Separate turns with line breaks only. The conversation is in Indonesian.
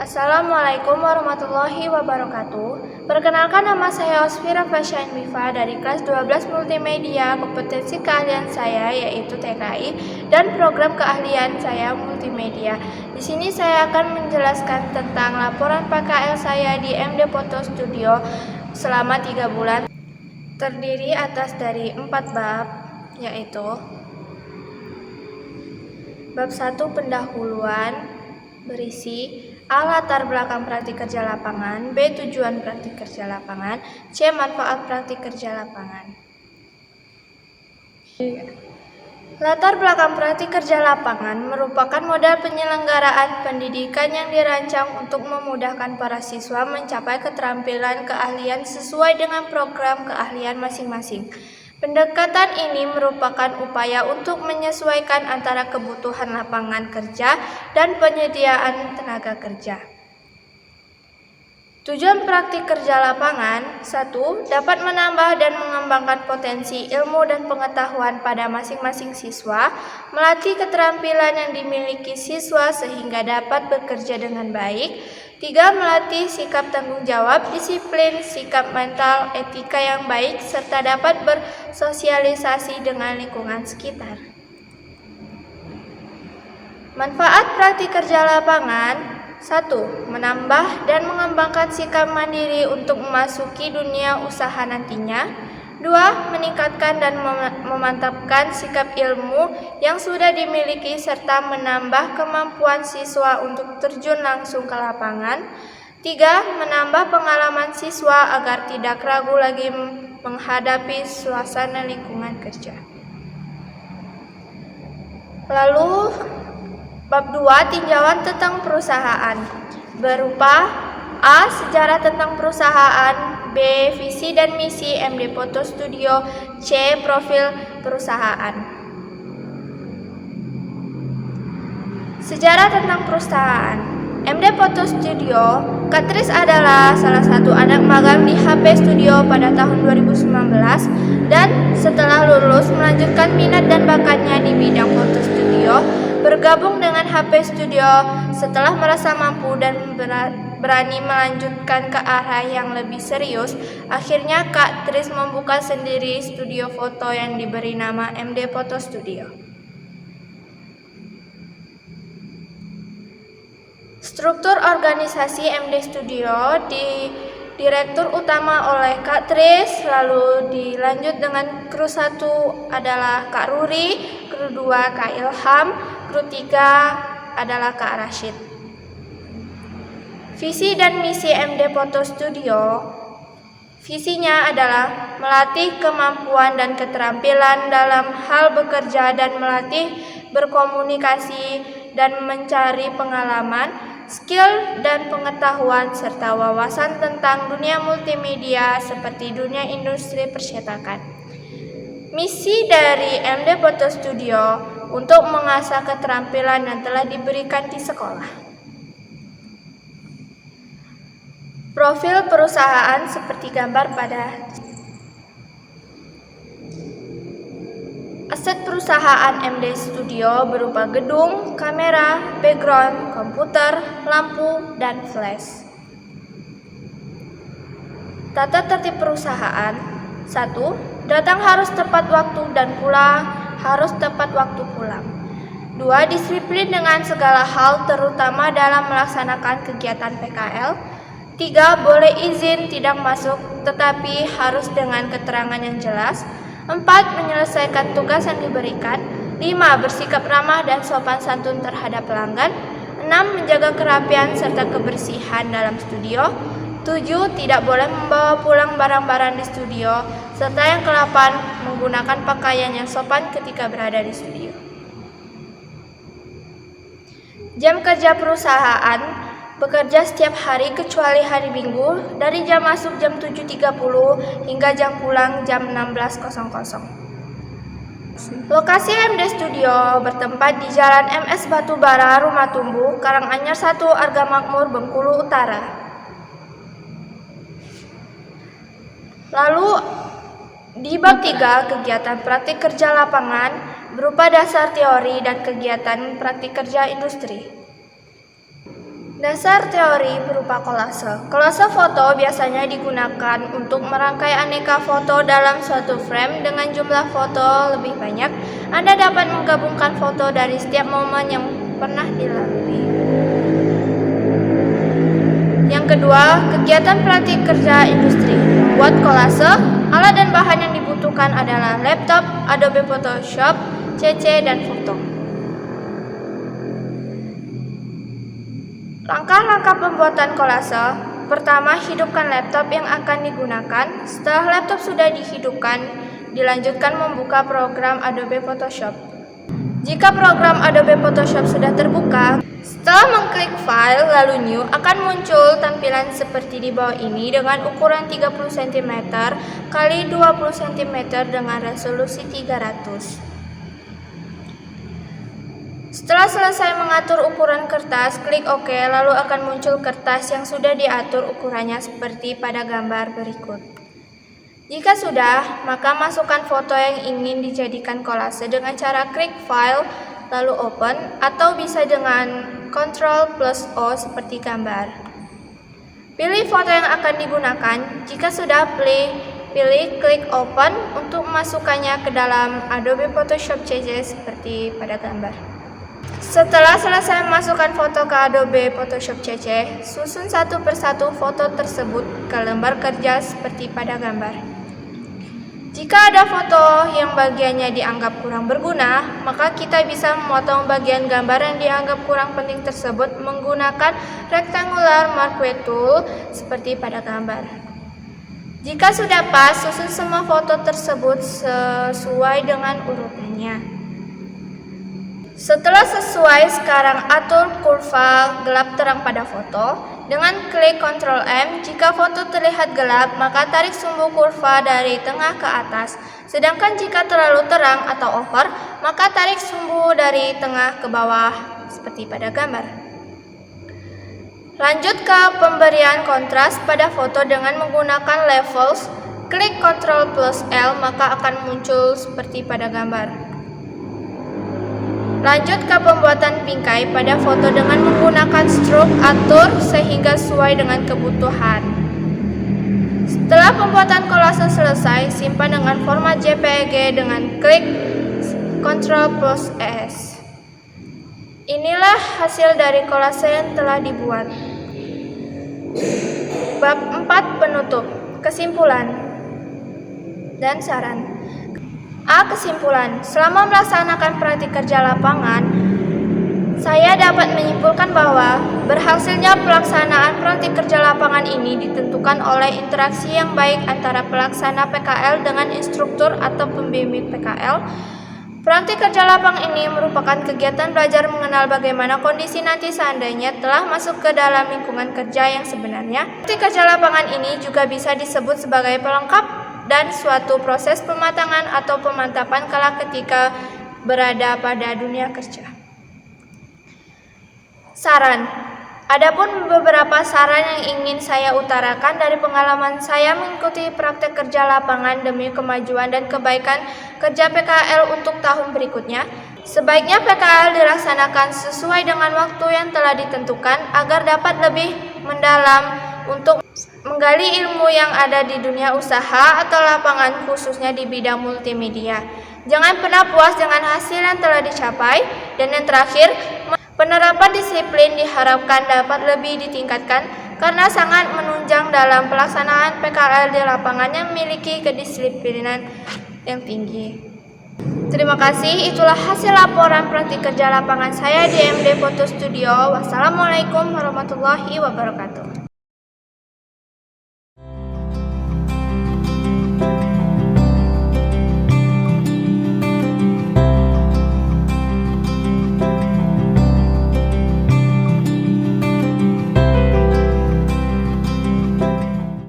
Assalamualaikum warahmatullahi wabarakatuh. Perkenalkan, nama saya Osfira Fasyain Mifa dari kelas 12 Multimedia. Kompetensi keahlian saya yaitu TKI dan program keahlian saya Multimedia. Di sini saya akan menjelaskan tentang laporan PKL saya di MD Photo Studio selama 3 bulan. Terdiri atas dari 4 bab, yaitu bab 1 pendahuluan, berisi A. Latar belakang praktik kerja lapangan, B. Tujuan praktik kerja lapangan, C. Manfaat praktik kerja lapangan. Latar belakang praktik kerja lapangan merupakan model penyelenggaraan pendidikan yang dirancang untuk memudahkan para siswa mencapai keterampilan keahlian sesuai dengan program keahlian masing-masing. Pendekatan ini merupakan upaya untuk menyesuaikan antara kebutuhan lapangan kerja dan penyediaan tenaga kerja. Tujuan praktik kerja lapangan: 1. Dapat menambah dan mengembangkan potensi ilmu dan pengetahuan pada masing-masing siswa, melatih keterampilan yang dimiliki siswa sehingga dapat bekerja dengan baik. 3. Melatih sikap tanggung jawab, disiplin, sikap mental, etika yang baik, serta dapat bersosialisasi dengan lingkungan sekitar. Manfaat praktik kerja lapangan: 1. Menambah dan mengembangkan sikap mandiri untuk memasuki dunia usaha nantinya. 2. Meningkatkan dan memantapkan sikap ilmu yang sudah dimiliki serta menambah kemampuan siswa untuk terjun langsung ke lapangan. 3. Menambah pengalaman siswa agar tidak ragu lagi menghadapi suasana lingkungan kerja. Lalu bab 2 tinjauan tentang perusahaan, berupa A. Sejarah tentang perusahaan, B. Visi dan misi MD Photo Studio, C. Profil perusahaan. Sejarah tentang perusahaan. MD Photo Studio, Kak Tris adalah salah satu anak magang di HP Studio pada tahun 2019 dan setelah lulus melanjutkan minat dan bakatnya di bidang foto studio, bergabung dengan HP Studio setelah merasa mampu dan berani melanjutkan ke arah yang lebih serius. Akhirnya Kak Tris membuka sendiri studio foto yang diberi nama MD Photo Studio. Struktur organisasi MD Studio Direktur utama oleh Kak Tris, lalu dilanjut dengan kru 1 adalah Kak Ruri, kru 2 Kak Ilham, kru 3 adalah Kak Rashid. Visi dan misi MD Photo Studio. Visinya adalah melatih kemampuan dan keterampilan dalam hal bekerja dan melatih berkomunikasi dan mencari pengalaman, skill dan pengetahuan serta wawasan tentang dunia multimedia seperti dunia industri percetakan. Misi dari MD Photo Studio untuk mengasah keterampilan yang telah diberikan di sekolah. Profil perusahaan seperti gambar pada aset perusahaan MD Studio berupa gedung, kamera, background, komputer, lampu, dan flash. Tata tertib perusahaan. 1. Datang harus tepat waktu dan pulang harus tepat waktu pulang. 2. Disiplin dengan segala hal terutama dalam melaksanakan kegiatan PKL. 3. Boleh izin tidak masuk tetapi harus dengan keterangan yang jelas. 4. Menyelesaikan tugas yang diberikan. 5. Bersikap ramah dan sopan santun terhadap pelanggan. 6. Menjaga kerapian serta kebersihan dalam studio. 7. Tidak boleh membawa pulang barang-barang di studio. Serta yang ke-8, menggunakan pakaian yang sopan ketika berada di studio. Jam kerja perusahaan. Bekerja setiap hari kecuali hari Minggu dari jam masuk jam 7.30 hingga jam pulang jam 16.00. Lokasi MD Studio bertempat di Jalan MS Batubara, Rumah Tumbuh, Karanganyar 1, Arga Makmur, Bengkulu Utara. Lalu di bab 3 kegiatan praktik kerja lapangan berupa dasar teori dan kegiatan praktik kerja industri. Dasar teori berupa kolase. Kolase foto biasanya digunakan untuk merangkai aneka foto dalam suatu frame dengan jumlah foto lebih banyak. Anda dapat menggabungkan foto dari setiap momen yang pernah dilalui. Yang kedua, kegiatan praktik kerja industri. Buat kolase, alat dan bahan yang dibutuhkan adalah laptop, Adobe Photoshop, CC, dan foto. Langkah-langkah pembuatan kolase. Pertama, hidupkan laptop yang akan digunakan. Setelah laptop sudah dihidupkan, dilanjutkan membuka program Adobe Photoshop. Jika program Adobe Photoshop sudah terbuka, setelah mengklik file lalu new, akan muncul tampilan seperti di bawah ini dengan ukuran 30 cm x 20 cm dengan resolusi 300. Setelah selesai mengatur ukuran kertas, klik OK, lalu akan muncul kertas yang sudah diatur ukurannya seperti pada gambar berikut. Jika sudah, maka masukkan foto yang ingin dijadikan kolase dengan cara klik File, lalu Open, atau bisa dengan Ctrl+O seperti gambar. Pilih foto yang akan digunakan. Jika sudah, pilih klik Open untuk memasukkannya ke dalam Adobe Photoshop CC seperti pada gambar. Setelah selesai memasukkan foto ke Adobe Photoshop CC, susun satu persatu foto tersebut ke lembar kerja seperti pada gambar. Jika ada foto yang bagiannya dianggap kurang berguna, maka kita bisa memotong bagian gambar yang dianggap kurang penting tersebut menggunakan rectangular marquee tool seperti pada gambar. Jika sudah pas, susun semua foto tersebut sesuai dengan urutannya. Setelah sesuai, sekarang atur kurva gelap terang pada foto. Dengan klik Ctrl M, jika foto terlihat gelap, maka tarik sumbu kurva dari tengah ke atas. Sedangkan jika terlalu terang atau over, maka tarik sumbu dari tengah ke bawah, seperti pada gambar. Lanjut ke pemberian kontras pada foto dengan menggunakan levels. Klik Ctrl+L, maka akan muncul seperti pada gambar. Lanjut ke pembuatan bingkai pada foto dengan menggunakan stroke, atur sehingga sesuai dengan kebutuhan. Setelah pembuatan kolase selesai, simpan dengan format JPG dengan klik Ctrl+S. Inilah hasil dari kolase yang telah dibuat. Bab 4 penutup, kesimpulan dan saran. A. Kesimpulan. Selama melaksanakan praktik kerja lapangan, saya dapat menyimpulkan bahwa berhasilnya pelaksanaan praktik kerja lapangan ini ditentukan oleh interaksi yang baik antara pelaksana PKL dengan instruktur atau pembimbing PKL. Praktik kerja lapangan ini merupakan kegiatan belajar mengenal bagaimana kondisi nanti seandainya telah masuk ke dalam lingkungan kerja yang sebenarnya. Praktik kerja lapangan ini juga bisa disebut sebagai pelengkap dan suatu proses pematangan atau pemantapan kala ketika berada pada dunia kerja. Saran. Adapun beberapa saran yang ingin saya utarakan dari pengalaman saya mengikuti praktek kerja lapangan demi kemajuan dan kebaikan kerja PKL untuk tahun berikutnya. Sebaiknya PKL dilaksanakan sesuai dengan waktu yang telah ditentukan agar dapat lebih mendalam untuk menggali ilmu yang ada di dunia usaha atau lapangan khususnya di bidang multimedia. Jangan pernah puas dengan hasil yang telah dicapai. Dan yang terakhir, penerapan disiplin diharapkan dapat lebih ditingkatkan karena sangat menunjang dalam pelaksanaan PKL di lapangan yang memiliki kedisiplinan yang tinggi. Terima kasih, itulah hasil laporan praktik kerja lapangan saya di MD Foto Studio. Wassalamualaikum warahmatullahi wabarakatuh.